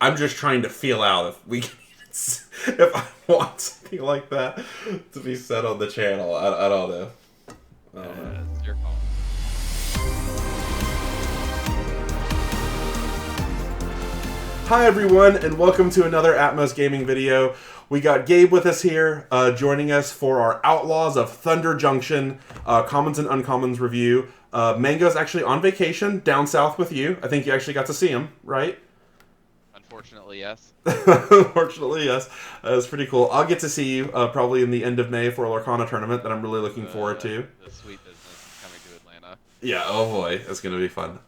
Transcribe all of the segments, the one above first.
I'm just trying to feel out if we can if I want something like that to be said on the channel. I don't know. I don't know. It's your call. Hi everyone, and welcome to another Atmos Gaming video. We got Gabe with us here, joining us for our Outlaws of Thunder Junction Commons and Uncommons review. Mango's actually on vacation down south with you. I think you actually got to see him, right? Unfortunately, yes. Unfortunately, yes. It's pretty cool. I'll get to see you probably in the end of May for a Lorcana tournament that I'm really looking forward to. The sweet business is coming to Atlanta. Yeah, oh boy, it's going to be fun.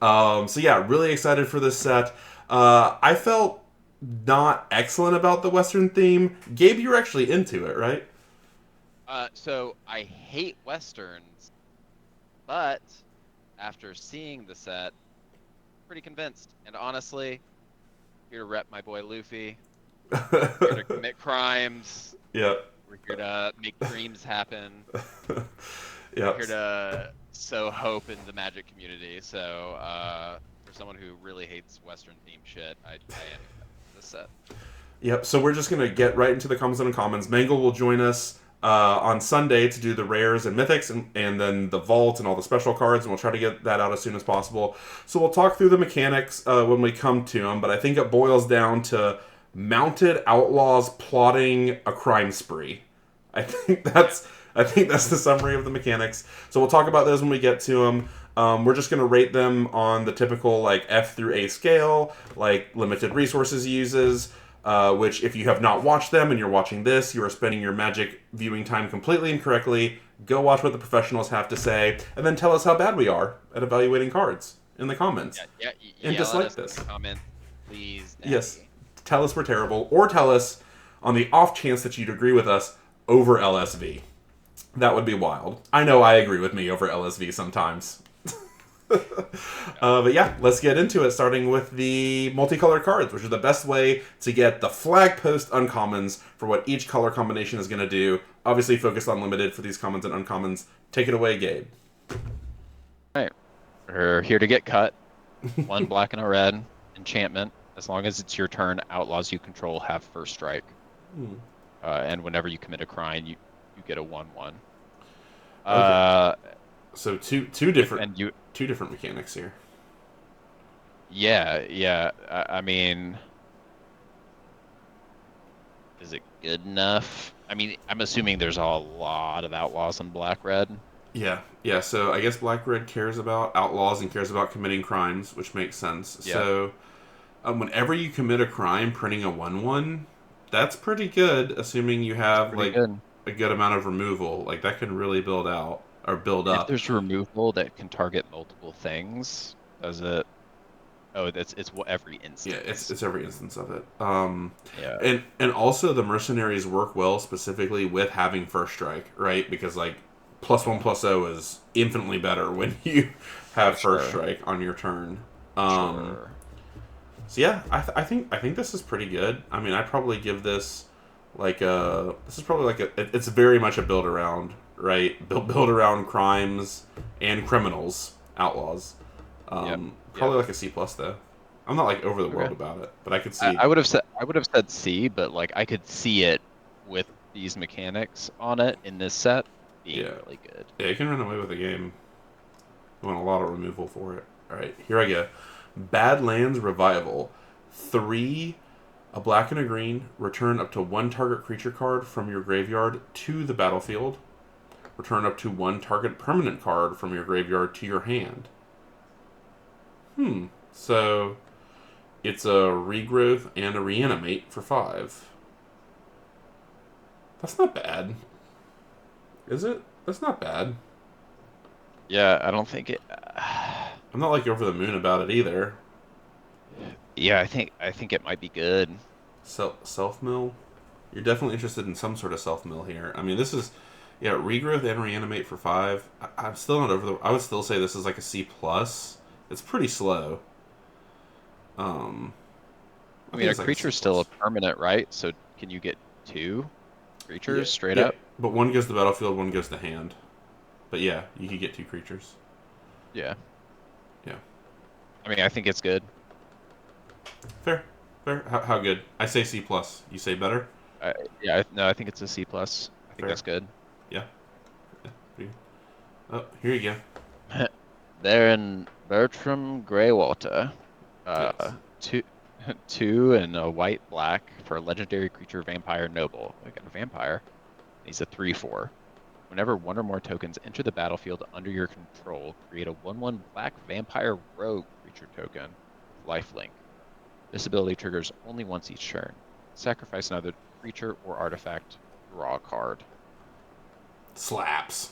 So yeah, really excited for this set. I felt not excellent about the Western theme. Gabe, you're actually into it, right? So I hate Westerns, but after seeing the set, pretty convinced. And honestly, here to rep my boy Luffy. We're here to commit crimes. Yeah. We're here to make dreams happen. Yeah. We're here to sow hope in the Magic community. So for someone who really hates Western themed shit, I am this set. Yep. So we're just gonna get right into the commons and uncommons. Mangle will join us on Sunday to do the rares and mythics, and then the vault and all the special cards, and we'll try to get that out as soon as possible. So we'll talk through the mechanics when we come to them, but I think it boils down to mounted outlaws plotting a crime spree. I think that's the summary of the mechanics. So we'll talk about those when we get to them. We're just going to rate them on the typical like F through A scale, like limited resources uses, which if you have not watched them and you're watching this, you are spending your Magic viewing time completely incorrectly. Go watch what the professionals have to say, and then tell us how bad we are at evaluating cards in the comments. And dislike this. Comment, please. Daddy. Yes. Tell us we're terrible, or tell us on the off chance that you'd agree with us over LSV. That would be wild. I know I agree with me over LSV sometimes. But yeah, let's get into it, starting with the multicolored cards, which are the best way to get the flag post uncommons for what each color combination is going to do. Obviously focused on limited for these commons and uncommons. Take it away, Gabe. All right. We're here to get cut. One black and a red enchantment. As long as it's your turn, outlaws you control have first strike. And whenever you commit a crime, you get a 1/1. Okay. So two different mechanics here. Yeah. I mean, is it good enough? I mean, I'm assuming there's a lot of outlaws in black-red. Yeah. So I guess black-red cares about outlaws and cares about committing crimes, which makes sense. Yeah. So whenever you commit a crime, printing a 1/1, that's pretty good, assuming you have like a good amount of removal. Like that can really build up. If there's removal that can target multiple things, does it? Oh, it's every instance. Yeah, it's every instance of it. Yeah. And also the mercenaries work well specifically with having first strike, right? Because like +1/+0 is infinitely better when you have first strike on your turn. Sure. So yeah, I think this is pretty good. I mean, I'd probably give this like it's very much a build around, right? Build around crimes and criminals, outlaws. Probably like a C+ though. I'm not like over the world about it, but I could see. I would have said C, but like I could see it with these mechanics on it in this set being really good. Yeah, you can run away with the game. You want a lot of removal for it. All right, here I go. Badlands Revival. 3, a black and a green. Return up to 1 target creature card from your graveyard to the battlefield. Return up to 1 target permanent card from your graveyard to your hand. So it's a regrowth and a reanimate for 5. That's not bad. Is it? That's not bad. Yeah, I don't think it. I'm not like over the moon about it either. Yeah, I think it might be good. Self-mill? You're definitely interested in some sort of self-mill here. I mean, this is, regrowth and reanimate for 5. I'm still not over the... I would still say this is like a C+. It's pretty slow. I mean, a creature's still a permanent, right? So can you get 2 creatures straight up? But 1 goes to the battlefield, 1 goes to hand. But yeah, you could get 2 creatures. Yeah. Yeah. I mean, I think it's good. Fair. Fair. How good? I say C plus. You say better? Yeah, no, I think it's a C plus. I think Fair. that's good. Yeah. Yeah. Oh, here you They're in Bertram Greywater. go. Yes. Two, two and a white black for a legendary creature vampire noble. We got a vampire. He's a 3/4. Whenever one or more tokens enter the battlefield under your control, create a 1/1 black vampire rogue creature token with lifelink. This ability triggers only once each turn. Sacrifice another creature or artifact, draw a card. Slaps.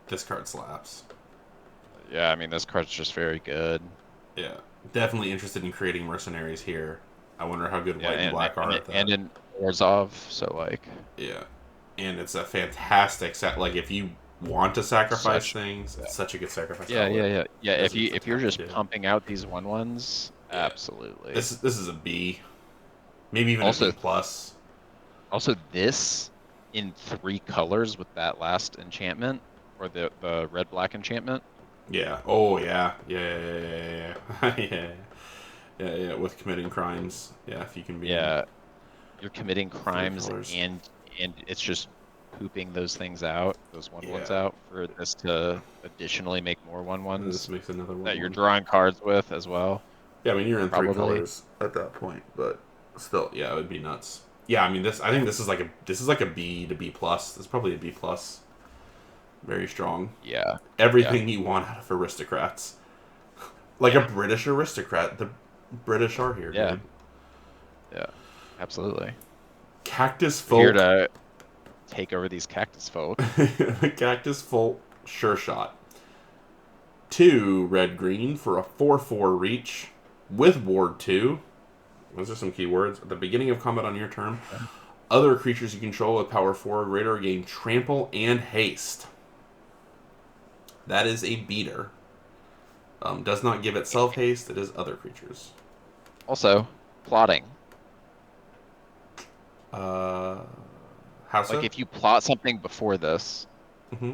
This card slaps. Yeah, I mean, this card's just very good. Yeah. Definitely interested in creating mercenaries here. I wonder how good Yeah, white and black are at and that. in Orzhov, so like Yeah. And it's a fantastic set. Like, if you want to sacrifice such things, it's such a good sacrifice yeah, yeah, outlet. yeah. Yeah, This is if you're just yeah. pumping out these 1/1s, Yeah. absolutely. This is a B. Maybe even a B Also plus. also this in 3 colors with that last enchantment or the red black enchantment. Yeah. Oh yeah. Yeah. Yeah. With committing crimes. Yeah, if you can be in Yeah, you're committing three crimes colors. and it's just pooping those things out, those 1/1s Yeah. out for this to additionally make more And this 1/1s makes another that you're one. drawing cards with as well, Yeah, I mean you're in three probably. colors at that point, but still, yeah, it would be nuts. Yeah, I mean this. I think this is like a B to B plus. This is probably a B plus. Very strong. Yeah. Yeah. Everything you want out of aristocrats, like a Yeah. British aristocrat. The British are here, Yeah. Gabe. Yeah. Absolutely. Cactus We're here folk. to take over these cactus folk. Cactus folk. Sure shot. 2 red green for a 4/4 reach with ward 2. Those are some keywords. At the beginning of combat on your turn, other creatures you control with power 4 or greater gain trample and haste. That is a beater. Does not give itself haste, it is other creatures. Also, plotting. Uh, how Like so? if you plot something before this Mm-hmm.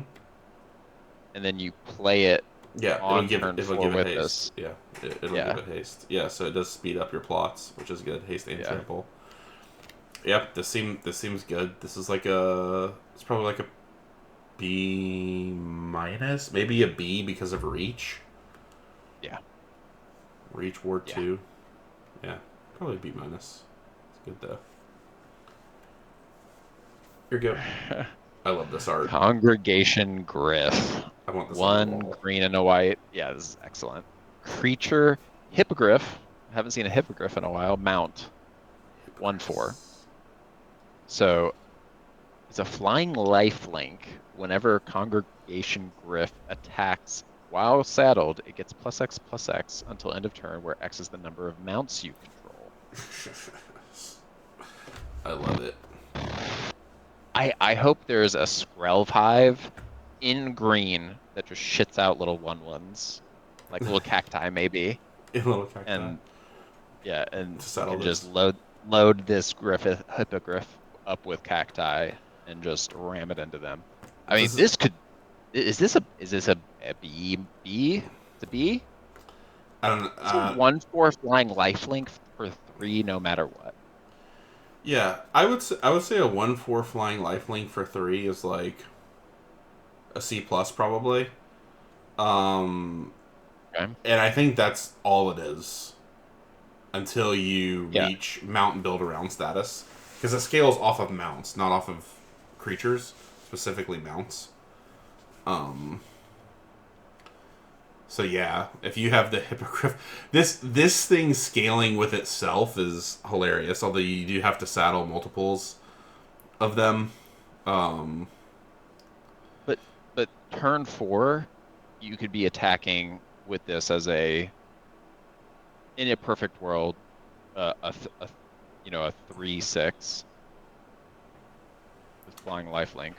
and then you play it Yeah, on turn it'll 4 give it with haste. this. Yeah, it'll give Yeah. it haste. Yeah, so it does speed up your plots, which is good. Haste and Yeah. trample. Yep, this seems good. This is like a it's probably like a B minus, maybe a B because of reach. Yeah. Reach ward Yeah. 2. Yeah, probably B minus. It's good though. You're good. I love this art. Congregation Griff. I want this on the 1 wall. green and a white. Yeah, this is excellent. Creature Hippogriff. I haven't seen a Hippogriff in a while. Mount. 1/4. So it's a flying lifelink. Whenever Congregation Griff attacks while saddled, it gets +X/+X until end of turn, where X is the number of mounts you control. I love it. I hope there's a Skrelv Hive in green that just shits out little 1/1s, like little cacti maybe, A little cacti. and yeah, and To you settle can just this. load this hippogriff up with cacti and just ram it into them. I mean, This is this could is this a B B? It's a B. I don't It's a 1/4 flying lifelink for 3, no matter what. yeah, I would say a 1/4 flying lifelink for 3 is like a C plus probably. Um Okay. and I think that's all it is until you Yeah. reach mount and build around status, because it scales off of mounts, not off of creatures, specifically mounts. Um So yeah, if you have the hippogriff, this thing scaling with itself is hilarious. Although you do have to saddle multiples of them. Um, But turn 4, you could be attacking with this as in a perfect world, a 3/6 with flying lifelink.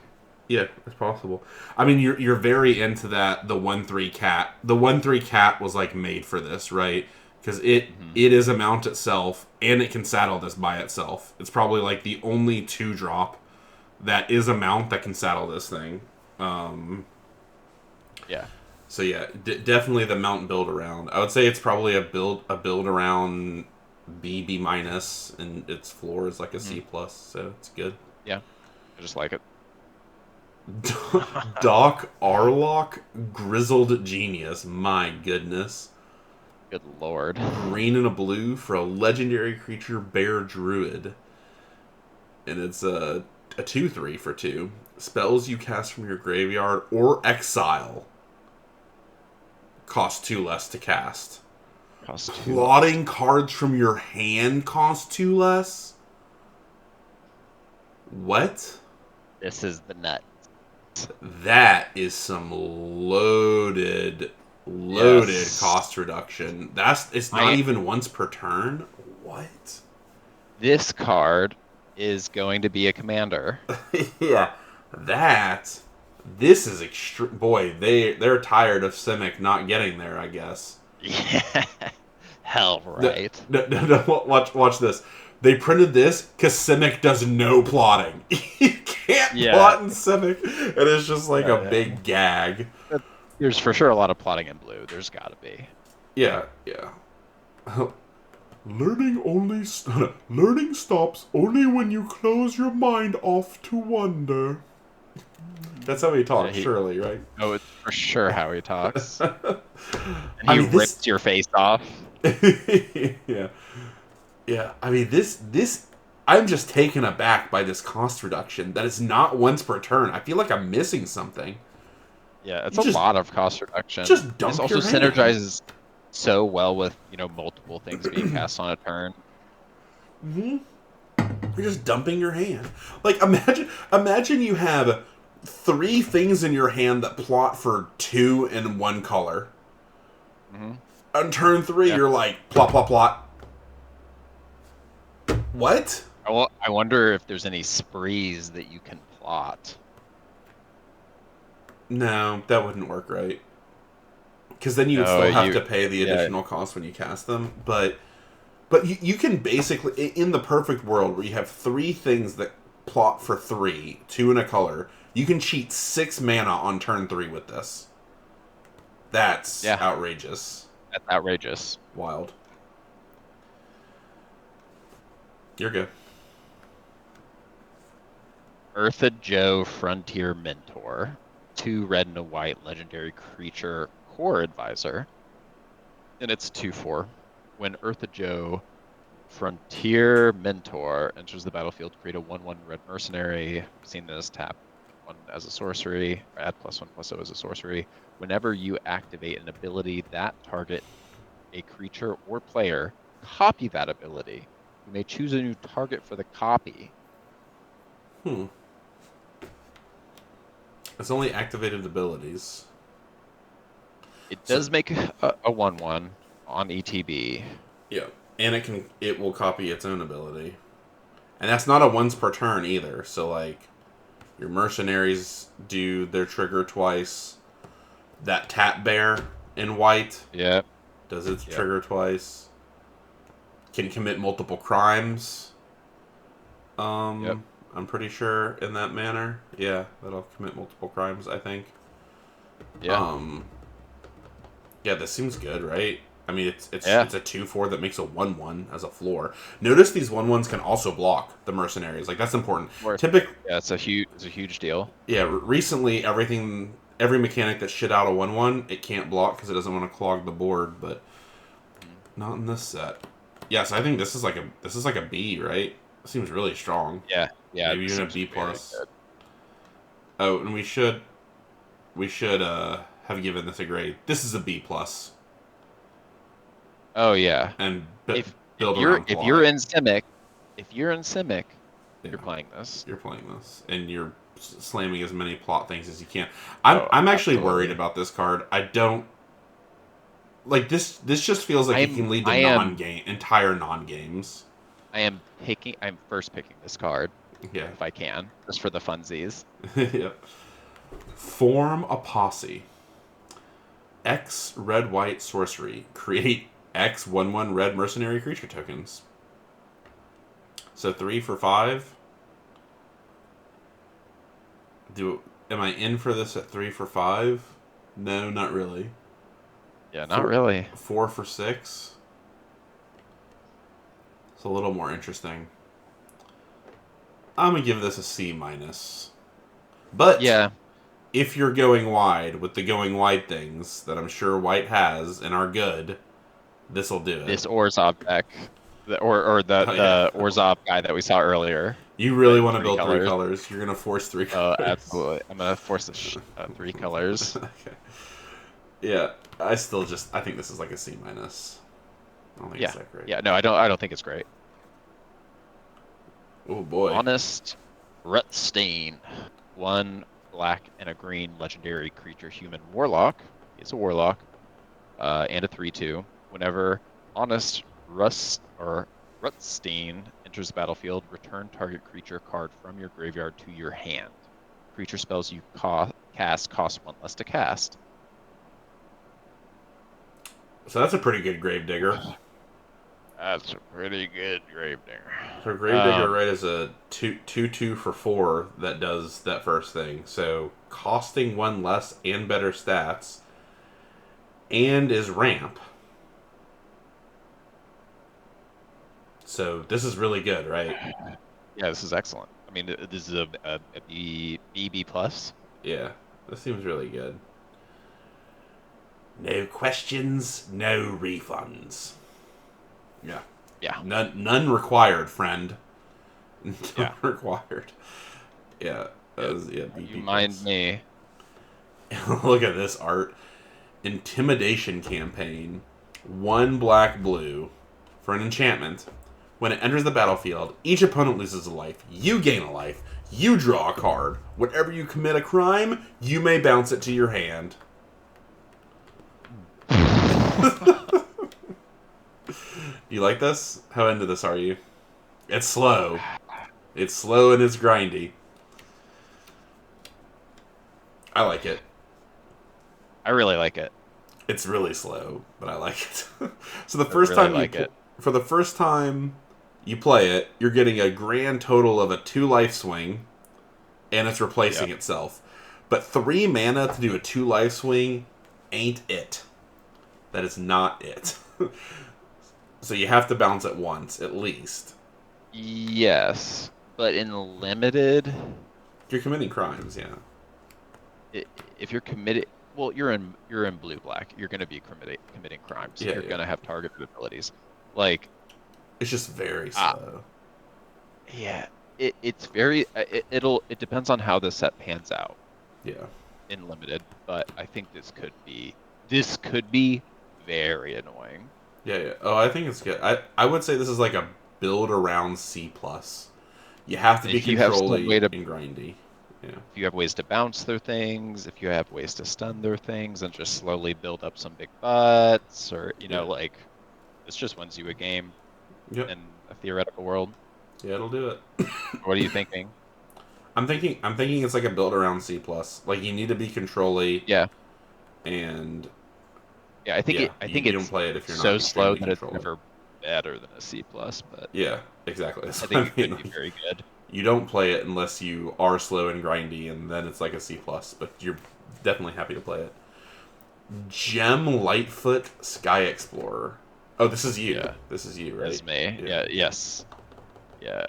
yeah, it's possible. I mean, you're very into that. The 1/3 cat. The 1/3 cat was like made for this, right? Because Hmm. it is a mount itself, and it can saddle this by itself. It's probably like the only 2-drop that is a mount that can saddle this thing. Um, Yeah. So yeah, definitely the mount build around. I would say it's probably a build around B minus, and its floor is like a Hmm. C plus. So it's good. Yeah, I just like it. Doc Arlock, Grizzled Genius. My goodness. Good lord. Green and a blue for a legendary creature, Bear Druid. And it's a 2/3 for 2. Spells you cast from your graveyard or exile cost 2 less to cast. Cost 2 less. Plotting cards from your hand cost 2 less? What? This is the nut. That is some loaded Yes. cost reduction. It's not I even once per turn. What? This card is going to be a commander. Yeah, that. This is extreme. Boy, they're tired of Simic not getting there. I guess. Yeah. Hell No, right. no, watch this. They printed this because Simic does no plotting. You can't Yeah. plot in Simic, and it's just like a Yeah. big gag. There's for sure a lot of plotting in blue. There's got to be. Yeah, yeah. Learning stops only when you close your mind off to wonder. That's how he Yeah, talks, surely, right? oh, it's for sure how he talks. And I he mean, this. rips your face off. Yeah, yeah. I mean, this. I'm just taken aback by this cost reduction. That it's not once per turn. I feel like I'm missing something. Yeah, it's You a lot of cost reduction. just This dump also your hand. synergizes so well with, multiple things being cast on a turn. Hmm. You're just dumping your hand. Like imagine you have 3 things in your hand that plot for 2 in 1 color. Hmm. On turn 3, Yeah. you're like plot plot plot. What? I wonder if there's any sprees that you can plot. No, that wouldn't work right. Because then you would No, still have to pay the yeah, additional cost when you cast them. But you can basically, in the perfect world where you have 3 things that plot for 3, 2 in a color, you can cheat 6 mana on turn 3 with this. That's yeah, outrageous. that's outrageous. Wild. You're good. Eartha Joe Frontier Mentor, 2 red and a white legendary creature core advisor, and it's 2/4. When Eartha Joe Frontier Mentor enters the battlefield, create a 1/1 red mercenary. Seen this tap 1 as a sorcery, or add +1/+0 as a sorcery. Whenever you activate an ability that target a creature or player, copy that ability. You may choose a new target for the copy. Hmm. It's only activated abilities. It So does make a 1/1 on ETB. yeah, and it will copy its own ability, and that's not a once per turn either. So like, your mercenaries do their trigger twice. That tap bear in white Yep, does its yep, trigger twice. Can commit multiple crimes. yep. I'm pretty sure in that manner. Yeah, that'll commit multiple crimes. I think. Yeah, Um, yeah, this seems good, right? I mean, yeah. it's a 2/4 that makes a 1/1 as a floor. Notice these 1/1s can also block the mercenaries. Like that's important. Of course. Typically, Yeah, it's a huge deal. yeah. Recently, every mechanic that shit out a 1/1, it can't block because it doesn't want to clog the board. But Mhm. not in this set. Yes, I think this is like a B, right? Seems really strong. Yeah, yeah. Maybe This even a seems B very plus. good. Oh, and we should have given this a grade. This is a B plus, Oh yeah. and If if build you're around if you're plot. in Simic, if you're in Simic, Yeah, you're playing this. you're playing this, and you're slamming as many plot things as you can. Oh, I'm actually worried absolutely. about this card. I don't like this. This just feels like I it am can lead to I am entire non games. I'm first picking this card Yeah, if I can, just for the funsies. yeah. Form a posse. X red white sorcery. Create X 1/1 red mercenary creature tokens. So 3 for 5. Am I in for this at 3 for 5? No, not really. Yeah, not really. 4 for 6. It's a little more interesting. I'm gonna give this a C minus. But Yeah, if you're going wide with the going wide things that I'm sure White has and are good, this'll do it. this Orzhov deck, or the Oh yeah. Orzhov guy that we saw earlier, You really but want to three build 3 colors. colors. You're gonna force 3 Oh, colors. absolutely. I'm gonna force three colors. Okay. Yeah, I think this is like a C minus. I don't think Yeah, it's that great. yeah. No, I don't think it's great. Oh boy. Honest Rutstain. One black and a green legendary creature human warlock. It's a warlock. And a 3/2. Whenever Honest Rutstein enters the battlefield, return target creature card from your graveyard to your hand. Creature spells you cast cost 1 less to cast. So that's a pretty good Gravedigger. That's a pretty good Gravedigger. So Gravedigger, right, is a 2/2 for 4 that does that first thing. So costing 1 less and better stats, and is ramp. So this is really good, right? Yeah, this is excellent. I mean, this is a B plus. Yeah, this seems really good. No questions, no refunds. Yeah. Yeah, None required, friend. None yeah. required. Yeah. That was, yeah, You BP mind plus. me? Look at this art. Intimidation campaign. 1 black blue for an enchantment. When it enters the battlefield, each opponent loses a life. You gain a life. You draw a card. Whenever you commit a crime, you may bounce it to your hand. You like this? How into this are you? It's slow. It's slow and it's grindy. I like it. I really like it. It's really slow, but I like it. So the I first really time like it. for the first time you play it, you're getting a grand total of a 2 life swing, and it's replacing Yep. itself. But 3 mana to do a 2 life swing ain't it. That is not it. So you have to bounce it once at least. Yes, but in limited, You're committing crimes, yeah. if you're committed, well, you're in blue black. You're going to be committing crimes. Yeah, You're yeah. going to have targeted abilities. Like, It's just very ah, slow. yeah, it's very it depends on how the set pans out Yeah. in limited, but I think this could be very annoying. Yeah, yeah. Oh, I think it's good. I would say this is like a build around C plus. You have to And be if you have some way controlly to and grindy. Yeah. if you have ways to bounce their things, if you have ways to stun their things and just slowly build up some big butts, or Yeah. like this just wins you a game Yep. in a theoretical world. Yeah, it'll do it. What are you thinking? I'm thinking it's like a build around C plus. Like you need to be controlly Yeah, and yeah. I think yeah, it. I think you don't it's play it if you're so not slow extremely that it's controlly. never better than a C plus, but Yeah, exactly. That's I what think I it mean. could be very good. You don't play it unless you are slow and grindy, and then it's like a C plus. But you're definitely happy to play it. Gem Lightfoot Sky Explorer. Oh, this is you. Yeah, This is you, that's right? me. Yeah. Yeah, yes, yeah.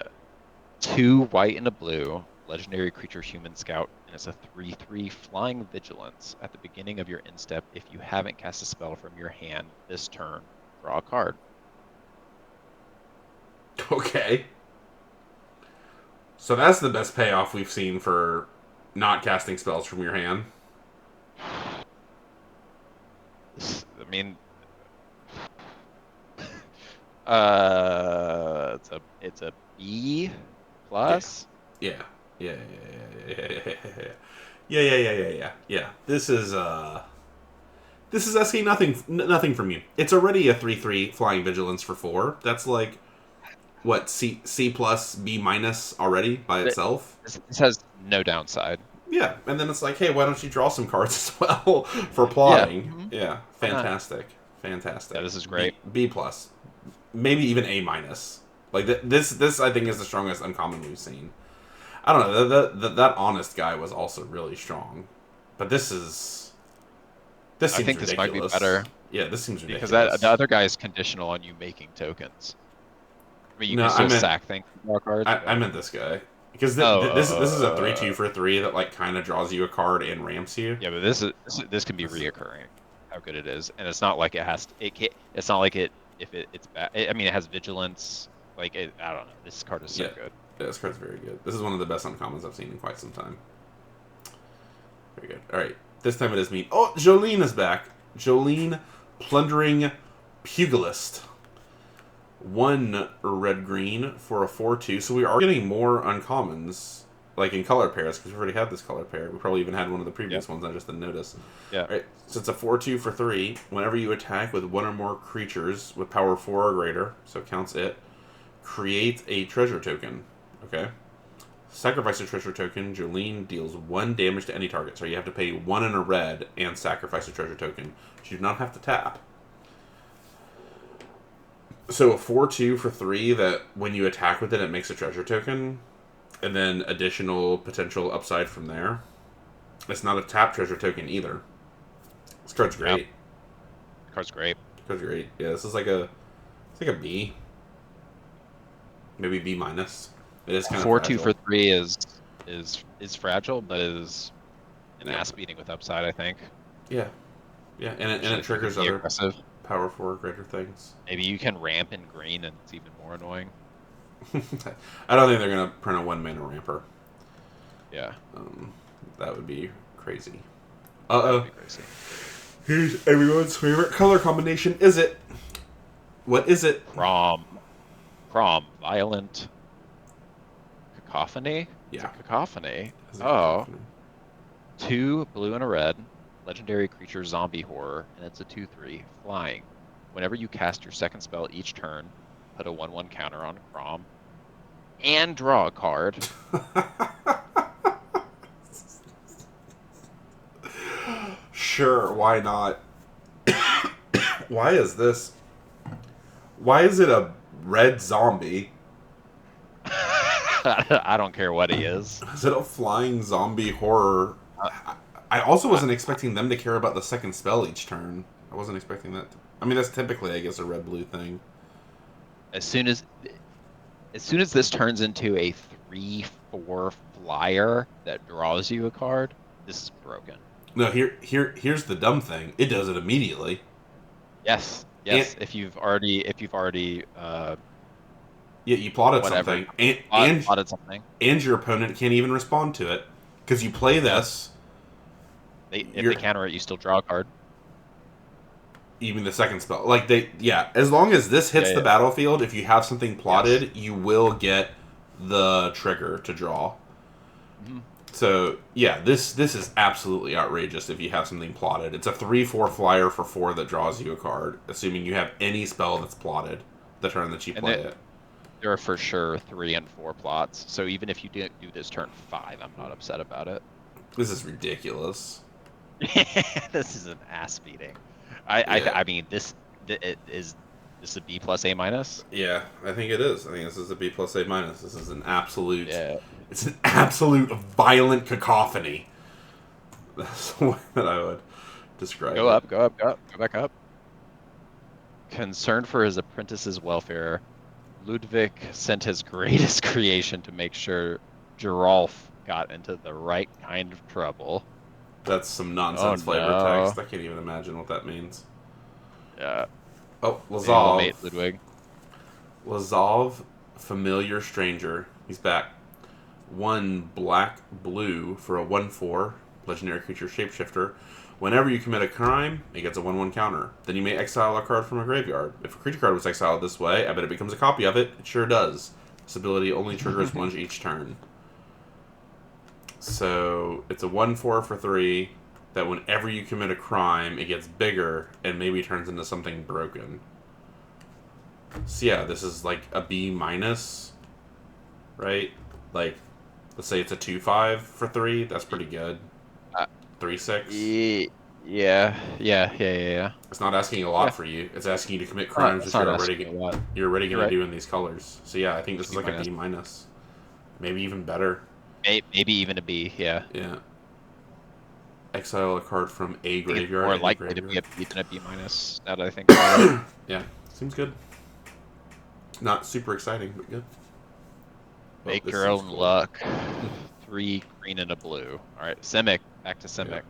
2 white and a blue, legendary creature human scout, and it's a 3/3 flying vigilance. At the beginning of your end step, if you haven't cast a spell from your hand this turn, draw a card. Okay. So that's the best payoff we've seen for not casting spells from your hand. I mean, it's a B Yeah. plus. Yeah. Yeah. Yeah. Yeah. Yeah. This is asking nothing from you. It's already a 3/3 flying vigilance for 4. That's like what C plus B minus already by But itself. this has no downside. Yeah, and then it's like, hey, why don't you draw some cards as well for Yeah, plotting? Yeah, why not? fantastic, Yeah, fantastic. this is great. B plus, maybe even A minus. Like this I think is the strongest uncommon we've seen. I don't know. That honest guy was also really strong, but this is This I seems think this might be ridiculous. better Yeah, this seems because ridiculous. the other guy is conditional on you making tokens. I mean, you No, can I still meant sack things to draw cards, I but meant this guy because this is a 3/2 oh, for 3 that like kind of draws you a card and ramps you. yeah, but this can be This is, reoccurring. How good it is, and it's not like it has to, it can, it's not like it if it's bad. I mean, it has vigilance. Like I don't know. This card is so yeah, good. yeah, this card's very good. This is one of the best uncommons I've seen in quite some time. Very good. All right, this time it is me. Oh, Jolene is back. Jolene, plundering pugilist. 1 red green for a 4/2. So we are getting more uncommons, like in color pairs, because we already had this color pair. We probably even had one of the Yeah, previous ones. I just didn't notice. yeah. All right, so it's a 4/2 for 3. Whenever you attack with 1 or more creatures with power 4 or greater, so it counts it, create a treasure token. Okay. Sacrifice a treasure token. Jolene deals 1 damage to any target. So you have to pay 1 in a red and sacrifice a treasure token. You do not have to tap. So a 4/2 for 3 that when you attack with it, it makes a treasure token, and then additional potential upside from there. It's not a tap treasure token either. This card's great. Yep. Card's great. This card's great. Yeah, this is it's like a B, maybe B minus. It is kind of 4/2 for fragile. 3 is fragile, but is an Yeah, ass beating with upside. I think. yeah, yeah, and Especially it if you can triggers be other aggressive. power 4 greater things. Maybe you can ramp in green, and it's even more annoying. I don't think they're gonna print a 1 mana ramper. Yeah, Um, that would be crazy. that would be crazy. Here's everyone's favorite color combination. Is it? What is it? Crom, violent cacophony. It's a Yeah. cacophony. Is it Oh, cacophony? 2 blue and a red, legendary creature zombie horror, and it's a 2/3 flying. Whenever you cast your second spell each turn, put a 1/1 counter on Crom, and draw a card. Sure, why not? Why is this? Why is it a red zombie? I don't care what he is. Is it a flying zombie horror? I also wasn't expecting them to care about the second spell each turn. I wasn't expecting that. I mean, that's typically, I guess, a red-blue thing. As soon as this turns into a 3/4 flyer that draws you a card, this is broken. No, here's the dumb thing. It does it immediately. Yes, yes. If you've already Yeah, you plotted whatever something, and plotted something, and your opponent can't even respond to it because you play this. if You're they counter it, you still draw a card. even the second spell. Like as long as this hits Yeah, the yeah. battlefield, if you have something plotted, Yes. you will get the trigger to draw. Mhm. So yeah, this is absolutely outrageous if you have something plotted. It's a 3/4 flyer for 4 that draws you a card, assuming you have any spell that's plotted the turn that you And play it. there are for sure 3 and 4 plots. So even if you do this turn 5, I'm not upset about it. This is ridiculous. This is an ass beating. Yeah. I mean is this a B plus A minus? Yeah, I think it is. I think this is a B plus A minus. This is an absolute. Yeah. It's an absolute violent cacophony. That's the way that I would describe Go it. up, go up, go up, go back up. Concerned for his apprentice's welfare, Ludwig sent his greatest creation to make sure Geralf got into the right kind of trouble. That's some nonsense flavor no. text. I can't even imagine what that means. Yeah. Oh, Mate Lazov. Ludwig. Lazov, familiar stranger. He's back. 1 black blue for a 1/4 legendary creature shapeshifter. Whenever you commit a crime, it gets a 1/1 counter. Then you may exile a card from a graveyard. If a creature card was exiled this way, I bet it becomes a copy of it. It sure does. This ability only triggers once each turn. So it's a 1/4 for 3 that whenever you commit a crime, it gets bigger and maybe turns into something broken. So yeah, this is like a B minus, right? Like, let's say it's a 2/5 for 3. That's pretty good. Uh, 3/6. Yeah. It's not asking a lot Yeah. for you. It's asking you to commit crimes It's that not asking a lot. you're already You're going to right. do in these colors. So yeah, I think this is B like a minus. B minus, maybe even better. Maybe even a B, yeah. Yeah. exile a card from a I think it's graveyard more and a likely to be graveyard. a B than a B minus. Now that I think about it. Yeah, seems good. Not super exciting, but good. Oh, Make this your seems own cool. luck. 3 green and a blue. All right, Simic. Back to Yeah.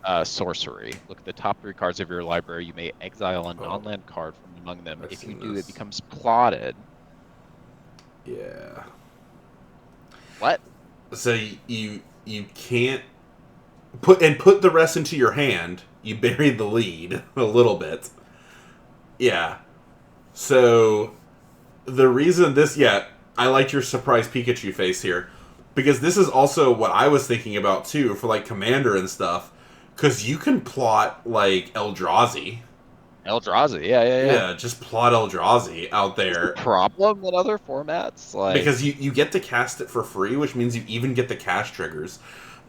Simic. Sorcery. Look at the top 3 cards of your library. You may exile a Oh, non-land card from among them. I've If you seen do, it this. becomes plotted. Yeah. What? So you can't put the rest into your hand. You buried the lead a little bit. Yeah. So the reason this, yeah, I liked your surprise Pikachu face here, because this is also what I was thinking about too for like Commander and stuff, because you can plot like Eldrazi. Eldrazi. Yeah. Yeah, just plot Eldrazi out Is the there problem in other formats? Like, because you get to cast it for free, which means you even get the cast triggers.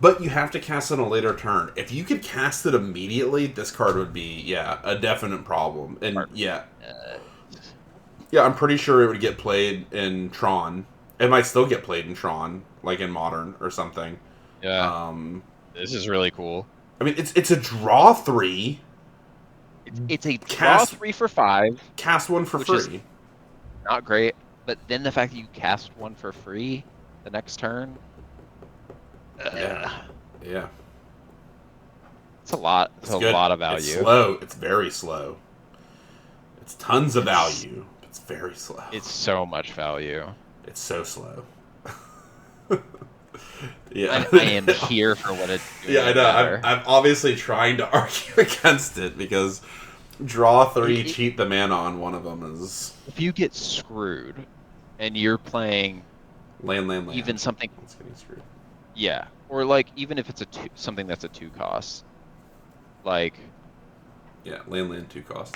But you have to cast it on a later turn. If you could cast it immediately, this card would be, yeah, a definite problem. And yeah, uh, yeah, I'm pretty sure it would get played in Tron. It might still get played in Tron, like in Modern or something. yeah, Um, this is really cool. I mean, it's a draw 3, It's a draw cast 3 for 5, cast 1 for which is free. not great. But then the fact that you cast 1 for free the next turn, Yeah, uh, yeah, it's a lot. It's it's a good. lot of It's value. slow. It's very slow. It's tons of It's value. It's very slow. it's so much value. It's so slow. Yeah. I am here for what it's doing. Yeah, I know. Better. I'm obviously trying to argue against it because draw 3, cheat the mana on one of them is If you get screwed and you're playing land. even something, That's getting screwed. yeah, or like even if it's something that's a 2 cost, like Yeah, land 2 cost.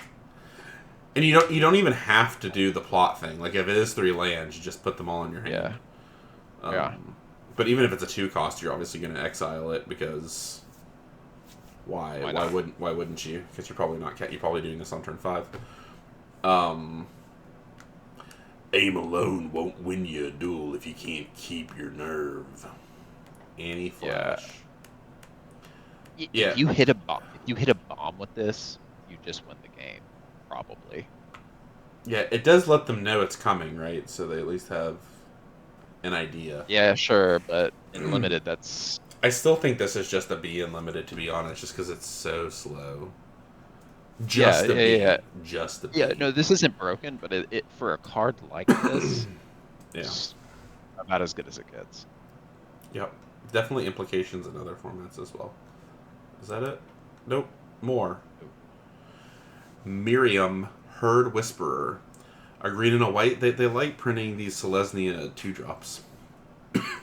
And you don't even have to do the plot thing. Like if it is 3 lands, you just put them all in your hand. yeah. But even if it's a 2 cost, you're obviously going to exile it because why? Why not? Why wouldn't you? Because you're probably not. You're probably doing this on turn 5. Aim alone won't win you a duel if you can't keep your nerve. Annie Flash. Yeah. If you hit a bomb with this, you just win the game, probably. Yeah, it does let them know it's coming, right? So they at least have an idea. Yeah, sure, but in limited, that's I still think this is just a B in limited, to be honest, just because it's so slow. Just a B. yeah. Just a B. Yeah, no, this isn't broken, but it for a card like this, Yeah. it's about as good as it gets. Yep. Definitely implications in other formats as well. Is that it? Nope. More. Miriam, Herd Whisperer. A green and a white. They like printing these Selesnya 2-drops.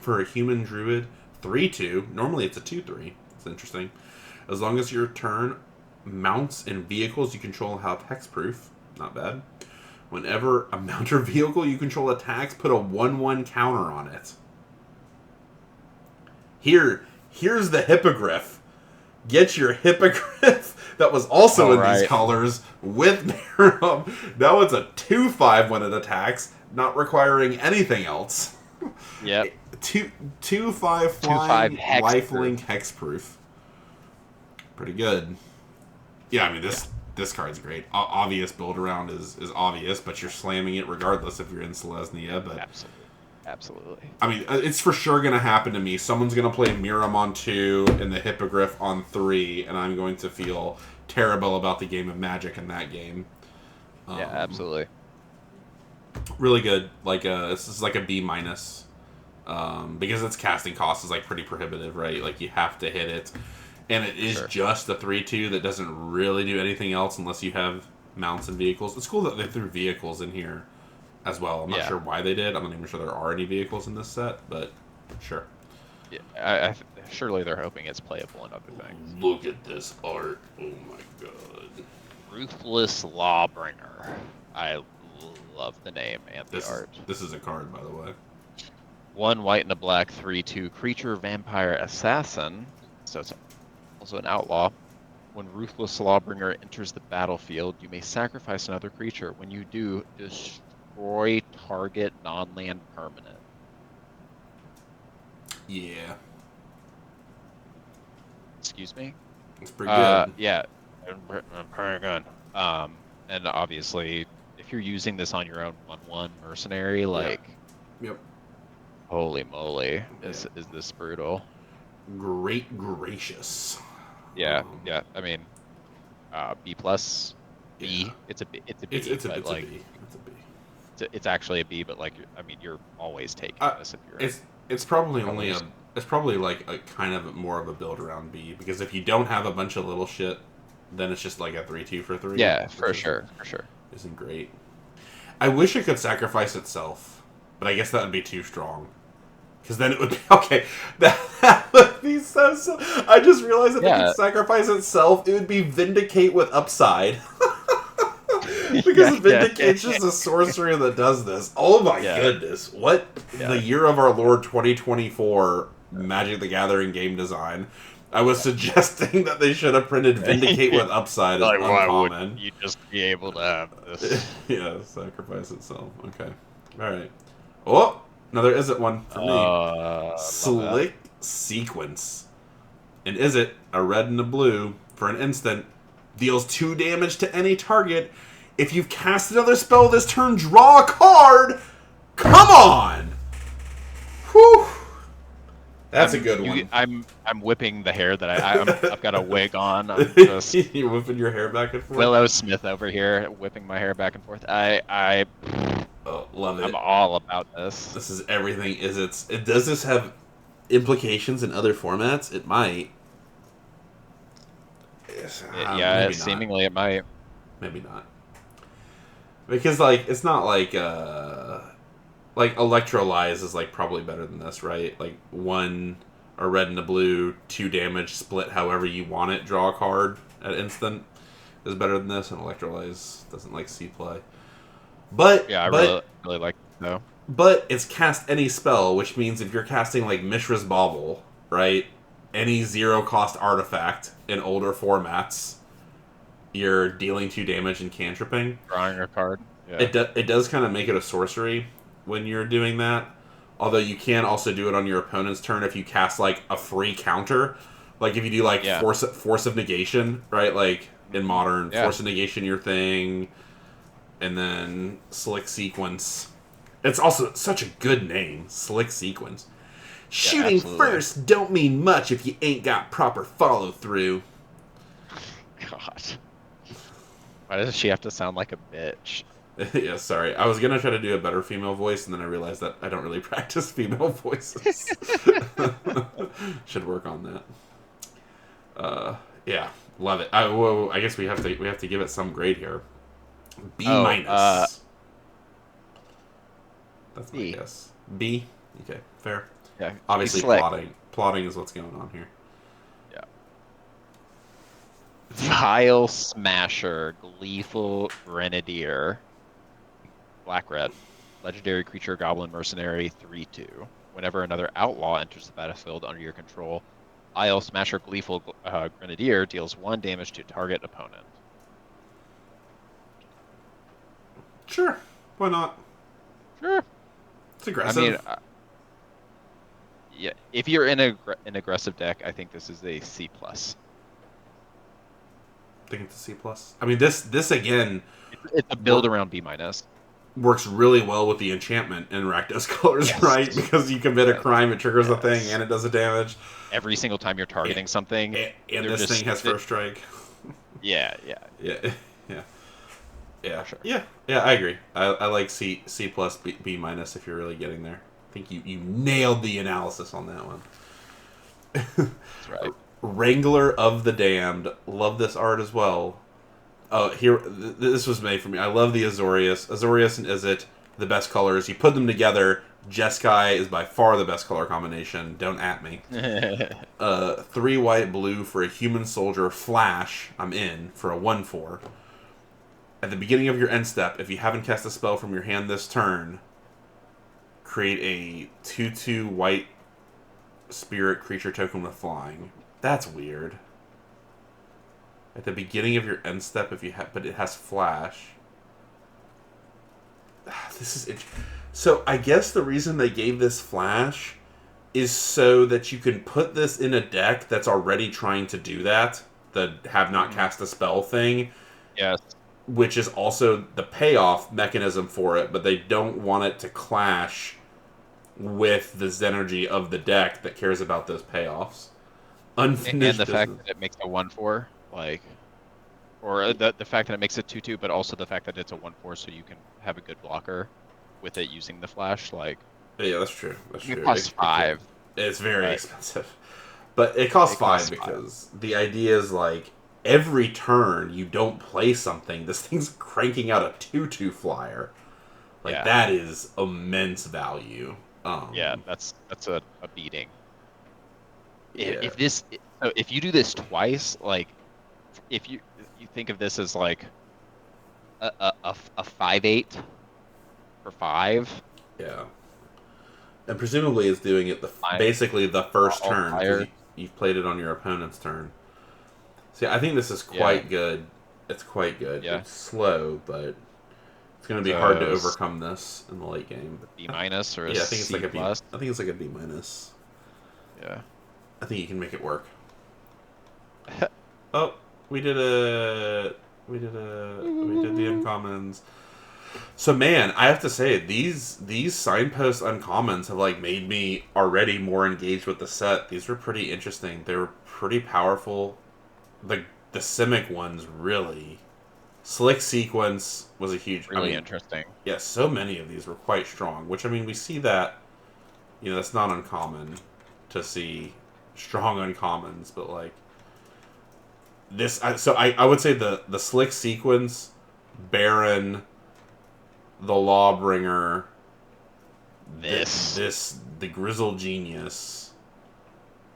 For a human druid, 3/2. Normally it's a 2/3. It's interesting. As long as your turn mounts and vehicles you control have hexproof. Not bad. Whenever a mount or vehicle you control attacks, put a 1/1 counter on it. Here's the hippogriff. Get your hippogriff that was also in these colors with Miriam. Now it's a 2/5 when it attacks, not requiring anything else. Yep. 2/5 flying, 2/5 hexproof. lifelink hexproof. Pretty good. Yeah, I mean this card's great. Obvious build around is obvious, but you're slamming it regardless if you're in Selesnya. But Absolutely. I mean, it's for sure going to happen to me. Someone's going to play Miriam on 2 and the Hippogriff on 3, and I'm going to feel terrible about the game of Magic in that game. Yeah, absolutely. Really good. Like this is like a B minus, because its casting cost is like pretty prohibitive, right? Like you have to hit it, and it is just a 3/2 that doesn't really do anything else unless you have mounts and vehicles. It's cool that they threw vehicles in here as well. I'm not sure why they did. I'm not even sure there are any vehicles in this set, but sure. Yeah, surely they're hoping it's playable in other things. Look at this art. Oh my god. Ruthless Lawbringer. I love the name and the art. This is a card, by the way. 1 white and a black 3/2 creature vampire assassin. So it's also an outlaw. When Ruthless Lawbringer enters the battlefield, you may sacrifice another creature. When you do, destroy target non-land permanent. Yeah. excuse me. It's pretty good. Yeah, pretty good. And obviously, if you're using this on your own 1/1 mercenary, Yeah. like, Yep. holy moly, Yeah. is this brutal? Great gracious. Yeah, yeah. I mean, B plus, Yeah. B. It's a B. It's a It's B, it's a but it's a like, B. It's a B. it's actually a B. But like, I mean, you're always taking Uh, this if you're in it's probably only colors. it's probably like a kind of more of a build around B, because if you don't have a bunch of little shit, then it's just like a 3/2 for 3, Yeah, which for sure, for sure. isn't great. I wish it could sacrifice itself, but I guess that would be too strong. Because then it would be okay. That would be so. I just realized if it Yeah, could sacrifice itself, it would be Vindicate with upside. Because yeah, yeah, Vindicate's just a sorcerer that does this. Oh my yeah, goodness. What yeah. the year of our Lord 2024 Magic the Gathering game design. I was suggesting that they should have printed Vindicate with upside as Like, why would uncommon. you just be able to have this? Yeah, sacrifice itself. Okay. Alright. Oh! Another Is It one for me. Love that. Slick Sequence. And Is It, a red and a blue, for an instant, deals 2 damage to any target. If you've cast another spell this turn, draw a card! Come on! Whew! That's a good one. I'm whipping the hair that I've got a wig on. I'm just You're whipping your hair back and forth? Willow Smith over here, whipping my hair back and forth. Oh, love it. I'm all about this. This is everything. Does this have implications in other formats? It might. Yeah, maybe seemingly it might. Maybe not. Because like it's not like Electrolyze is like probably better than this, right? Like a red and a blue, 2 damage, split however you want it, draw a card at instant is better than this, and Electrolyze doesn't like C play. But Yeah, I really like it though. But it's cast any spell, which means if you're casting like Mishra's Bauble, right? Any 0-cost artifact in older formats, you're dealing 2 damage and cantripping. Drawing a card. Yeah. It does kind of make it a sorcery when you're doing that. Although you can also do it on your opponent's turn if you cast like a free counter. Like if you do like force of negation, right? Like in Modern, force of negation your thing, and then Slick Sequence. It's also such a good name, Slick Sequence. Shooting first don't mean much if you ain't got proper follow through. God. Why does she have to sound like a bitch? Yeah, sorry. I was going to try to do a better female voice, and then I realized that I don't really practice female voices. Should work on that. Yeah, love it. I guess we have to give it some grade here. B minus. That's my guess. B? Okay, fair. Yeah. Obviously plotting is what's going on here. Yeah. Vile Smasher, Gleeful Grenadier. Black-red. Legendary creature, Goblin Mercenary, 3/2. Whenever another outlaw enters the battlefield under your control, Vile Smasher, Gleeful Grenadier deals 1 damage to target opponent. Sure. Why not? Sure. It's aggressive. I mean, yeah. If you're in an aggressive deck, I think this is a C+. I think it's a C+. I mean, this again... It's a build around B minus. Works really well with the enchantment in Rakdos Colors, right? Because you commit a crime, it triggers a thing, and it does a damage. Every single time you're targeting something. And this thing has first strike. Yeah. Sure. Yeah, I agree. I like C plus B minus if you're really getting there. I think you nailed the analysis on that one. That's right. Wrangler of the Damned. Love this art as well. This was made for me. I love the Azorius. Azorius and Izzet, the best colors. You put them together, Jeskai is by far the best color combination. Don't at me. 3 white, blue for a human soldier. Flash, I'm in, for a 1/4. At the beginning of your end step, if you haven't cast a spell from your hand this turn, create a 2/2 white spirit creature token with flying. That's weird. At the beginning of your end step, but it has flash. This is so. I guess the reason they gave this flash is so that you can put this in a deck that's already trying to do that, the have not cast a spell thing, Yes. which is also the payoff mechanism for it, but they don't want it to clash with the Zenergy of the deck that cares about those payoffs. And Unfinished the fact business. that it makes a 1/4, like, or the fact that it makes it 2/2, but also the fact that it's a 1/4, so you can have a good blocker with it using the flash. Like, Yeah, that's true. That's it true. costs five, It's very but expensive. But it costs it five costs five. because the idea is like every turn you don't play something, this thing's cranking out a 2/2 flyer. Like Yeah, that is immense value. yeah, that's a beating. Yeah. If this, so if you do this twice, like, if you think of this as like a 5/8 for 5, Yeah. And presumably it's doing it fine, basically the first all turn because fire. you've played it on your opponent's turn. See, I think this is Yeah, quite good. It's quite good. yeah. It's slow, but it's going to be hard to So overcome this in the late game. B minus or a Yeah, I think it's like C a B. plus. I think it's like a B minus. Yeah. I think you can make it work. Oh, we did a we did the uncommons. So man, I have to say these signpost uncommons have like made me already more engaged with the set. These were pretty interesting. They were pretty powerful. The Simic ones really. Slick Sequence was a huge. Really interesting. Yeah, so many of these were quite strong. Which I mean, we see that. That's not uncommon to see strong uncommons, but like this. I would say the Slick Sequence, Baron, the Lawbringer, the Grizzle Genius.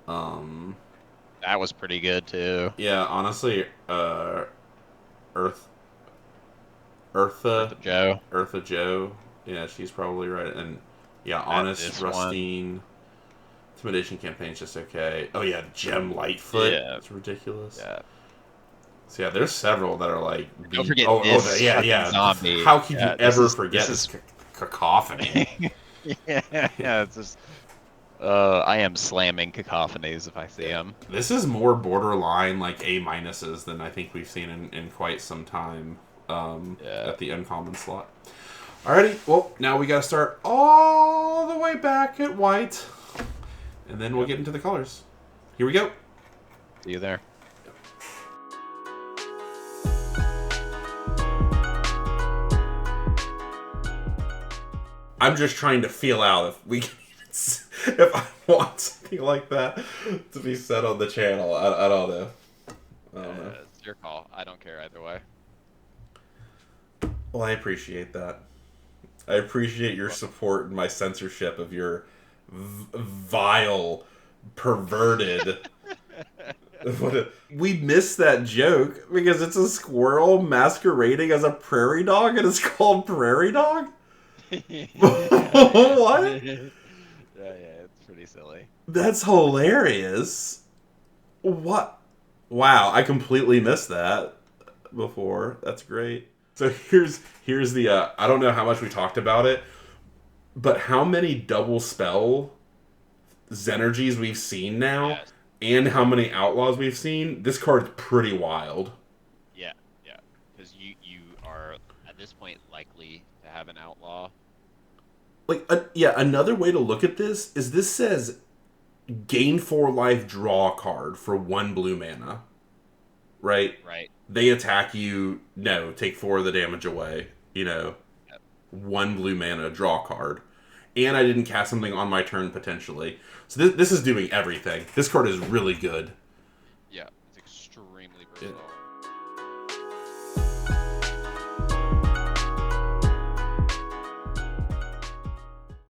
That was pretty good too. Yeah, honestly, Earth, Eartha Joe. Eartha Joe. Yeah, she's probably right. And yeah, At Honest this Rustine. Intimidation campaign's just okay. Oh yeah, Gem Lightfoot. Yeah. That's ridiculous. Yeah. So yeah, there's several that are like. Don't forget this yeah. zombie. How could you ever This forget is this cacophony? yeah. It's just. I am slamming cacophonies if I see them. This is more borderline like A minuses than I think we've seen in quite some time. At the uncommon slot. Alrighty, well now we gotta start all the way back at white, and then we'll get into the colors. Here we go. See you there. I'm just trying to feel out if we can if I want something like that to be said on the channel. I don't know. It's your call. I don't care either way. Well, I appreciate that. I appreciate your support and my censorship of your vile, perverted. We missed that joke because it's a squirrel masquerading as a prairie dog and it's called Prairie Dog? What? Yeah, it's pretty silly. That's hilarious. What? Wow, I completely missed that before. That's great. So here's the I don't know how much we talked about it, but how many double spell Zenergies we've seen now, Yes. and how many Outlaws we've seen. This card's pretty wild. Yeah, because you are at this point likely to have an outlaw. Like, another way to look at this is this says gain 4 life, draw a card for 1 blue mana. Right? Right. They attack you, no, take 4 of the damage away. Yep. 1 blue mana, draw a card. And I didn't cast something on my turn potentially. So this is doing everything. This card is really good. Yeah, it's extremely versatile.